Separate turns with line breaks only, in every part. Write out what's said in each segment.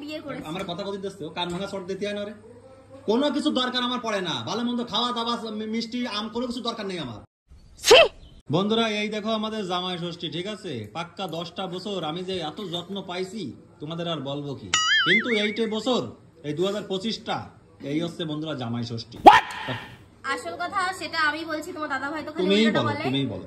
বিয়ে করেছি।
আমার কথা কদিন দিচ্ছে কান ভাঙা শর্ট দিতে হয় না রে। কোনো কিছু দরকার আমার পড়ে না, ভালো মন্দ খাওয়া দাওয়া মিষ্টি আম কোনো কিছু দরকার নেই আমার। বন্ধুরা এই দেখো আমাদের জামাই ষষ্ঠী, ঠিক আছে? পাক্কা 10টা বছর আমি যে এত যত্ন পাইছি তোমাদের আর বলবো কি, কিন্তু 8 বছর এই 2025টা এই হচ্ছে বন্ধুরা জামাই ষষ্ঠী।
আসল কথা সেটা আমি বলছি, তোমার দাদা ভাই তো খালি
তুমিই
উল্টোটা
বলো,
বলে।
তুমিই বলো।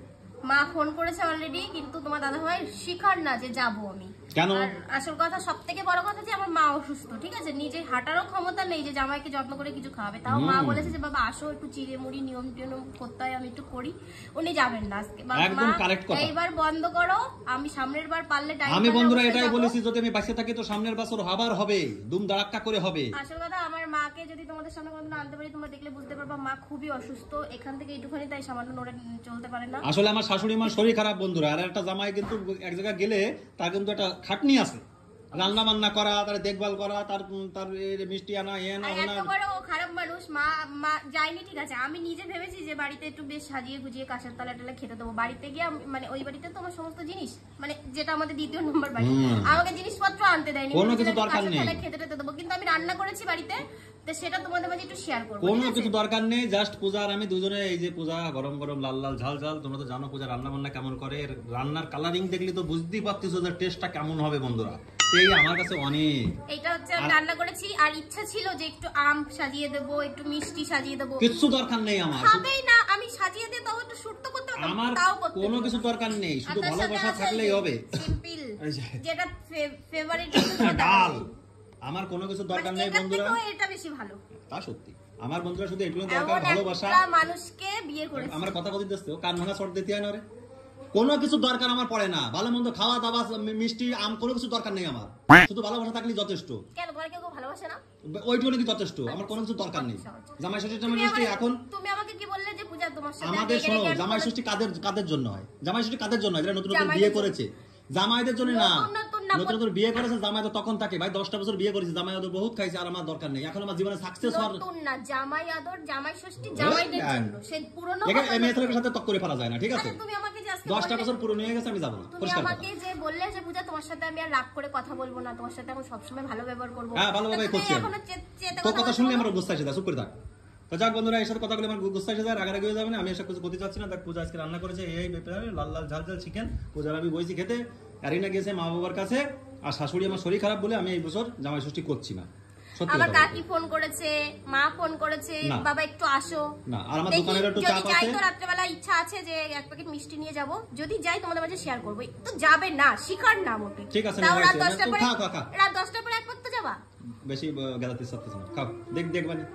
মা ফোন করেছে অলরেডি, কিন্তু তোমার দাদা ভাই শিখার না যে যাবো আমি
কেন?
আর আসল কথা সবথেকে বড় কথা যে আমার মা অসুস্থ, ঠিক আছে? নিজে হাঁটারও ক্ষমতা নেই যে জামাইকে যত্ন করে কিছু খাওয়াবে। তাও মা বলেছে যে বাবা আসো, একটু চিড়ে মুড়ি নিয়ম টিয়ম করতে হয়, আমি একটু করি। উনি যাবেন না আজকে।
একদম কারেক্ট কথা।
এইবার বন্ধ করো, আমি সামনের বার পারলে
আমি বন্ধুরা এটাই বলেছি, যদি আমি বাঁচে থাকি তো সামনের বছর আবার হবে, দুম দাঁড়াক্কা করে হবে।
আসল কথা আমার মাকে যদি তোমাদের সামনে কোনদিন আনতে পারি, তোমরা দেখলে বুঝতে পারবা মা খুবই অসুস্থ, এখান থেকে একটুখানি তাই সামান্য নড়ে চলতে পারে না।
আসলে আমার শাশুড়ি মার শরীর খারাপ বন্ধুরা, আর একটা জামাই কিন্তু এক জায়গায় গেলে তার কিন্তু একটা খাটনি আছে, রান্না বান্না করা, তার দেখভাল করা, তার মিষ্টি আনা
এত বড় খারাপ মানুষ মা যায়নি, ঠিক আছে? আমি নিজে ভেবেছি যে বাড়িতে একটু বেশ সাজিয়ে গুজিয়ে কাঁচের তলা টলা খেতে দেবো। বাড়িতে গিয়ে মানে ওই বাড়িতে তো আমার সমস্ত জিনিস, মানে যেটা আমাদের 2 নম্বর বাড়ি, আমাকে জিনিসপত্র আনতে দেয়নি,
কোনো কিছু দরকার নেই,
খেতে টেতে দেবো। কিন্তু আমি রান্না করেছি বাড়িতে, তো সেটা তোমাদের মাঝে একটু শেয়ার করবো।
কোনো কিছু দরকার নেই, জাস্ট পূজা আর আমি দুজনে এই যে পূজা গরম গরম লাল লাল ঝাল ঝাল, তোমরা তো জানো পূজা রান্না বান্না কেমন করে, রান্নার কালারিং দেখলে তো বুঝতেই পারতেছো যে টেস্টটা কেমন হবে বন্ধুরা। এই আমার কাছে অনেক
এইটা হচ্ছে আমি রান্না করেছি, আর ইচ্ছা ছিল যে একটু আম সাজিয়ে দেবো, একটু মিষ্টি সাজিয়ে দেবো।
কিছু দরকার নেই আমার,
খাবেই না, আমি সাজিয়ে দিয়ে তাও একটু শুট তো করতে পারতাম,
আমার
তাও করতে
কোনো কিছু দরকার নেই, শুধু ভালোবাসা থাকলেই হবে।
সিম্পল যেটা ফেভারিট
ডাল, আমার কোনো কিছু দরকার নেই বন্ধুরা,
এটা বেশি ভালো।
তা সত্যি আমার বন্ধুরা শুধু এটুকু দরকার, ভালোবাসা।
মানুষকে বিয়ে করেছে।
আমার কথা কদিন দিচ্ছে কান ভাঙা শর্ট দিতে হয় না রে। কোনো কিছু দরকার আমার পড়ে না, ভালো মন্দ খাওয়া দাওয়া মিষ্টি আম কোনো কিছু দরকার নেই আমার, শুধু ভালোবাসা থাকলেই যথেষ্ট।
কেন তোমার কেউ ভালোবাসে না?
ওইটুকু নাকি যথেষ্ট, আমার কোনো কিছু দরকার নেই। জামাই ষষ্ঠী জামাই ষষ্ঠী এখন
তুমি আমাকে কি বললে যে পূজা তোমার সাথে
আমাদের শোনো, জামাই ষষ্ঠী কাদের জন্য হয়? জামাই ষষ্ঠী কাদের জন্য হয়? যারা নতুন নতুন বিয়ে করেছে, জামাইদের জন্য না। নতুন নতুন বিয়ে করেছে জামাই তো তখন থাকে ভাই, 10টা বছর বিয়ে করেছে, জামাই আদর বহুত খাইছে, আর আমার দরকার নেই। এখন আমার জীবনে সাকসেস হওয়ার
নতুন না, জামাই আদর জামাই ষষ্ঠী জামাইদের জন্য, সেই পুরনো
এই মেয়েদের সাথে তক করে ফেলা যায় না, ঠিক আছে?
তুমি আমাকে যে আজকে
10টা বছর পুরনো হয়ে গেছে, আমি যাব না।
তুমি আমাকে যে বললে যে পূজা তোমার সাথে আমি আর রাগ করে কথা বলবো না, তোমার সাথে আমি সব সময় ভালো ব্যবহার করব।
হ্যাঁ ভালো ব্যবহার করছি, তোর কথা শুনলে আমার গুস্সা এসে যায়, চুপ করে থাক। তো যাক বন্ধুরা, এইসব কথাগুলো আমার গুস্সা এসে যায়, রাগারাগি হয়ে যাবে না। আমি এসব কিছু করতে চাচ্ছি না। দেখ পূজা আজকে রান্না করেছে এই ব্যাপারে লাল লাল ঝাল ঝাল চিকেন, পূজার আমি বইছি খেতে, আরিনা গেছে মা বাবার কাছে, আর শাশুড়ি আমার শরীর খারাপ বলে আমি এই বছর জামাই ষষ্ঠী করছি না।
আমার কাকি ফোন করেছে, মা ফোন করেছে, বাবা একটু আসো
না, আর আমার দোকানের একটু চাপ আছে।
যাই তো রাত্রেবেলা ইচ্ছা আছে যে এক প্যাকেট মিষ্টি নিয়ে যাব, যদি যাই তোমাদের মাঝে শেয়ার করব। তো যাবে না, শিখার না মোটে,
ঠিক আছে?
রাত 10টার পরে রাত 10টার পরে এক পাক তো যাবা,
বেশি গেলাতে চাচ্ছিস না, খাও দেখবানি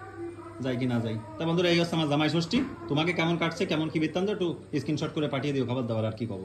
যাই কি না যাই। তা বন্ধুরা এই হচ্ছে আমার জামাই ষষ্ঠী, তোমাকে কেমন কাটছে, কেমন কি বৃত্তান্ত একটু স্ক্রিনশট করে পাঠিয়ে দিও, খাবার দাবার আর কি কব।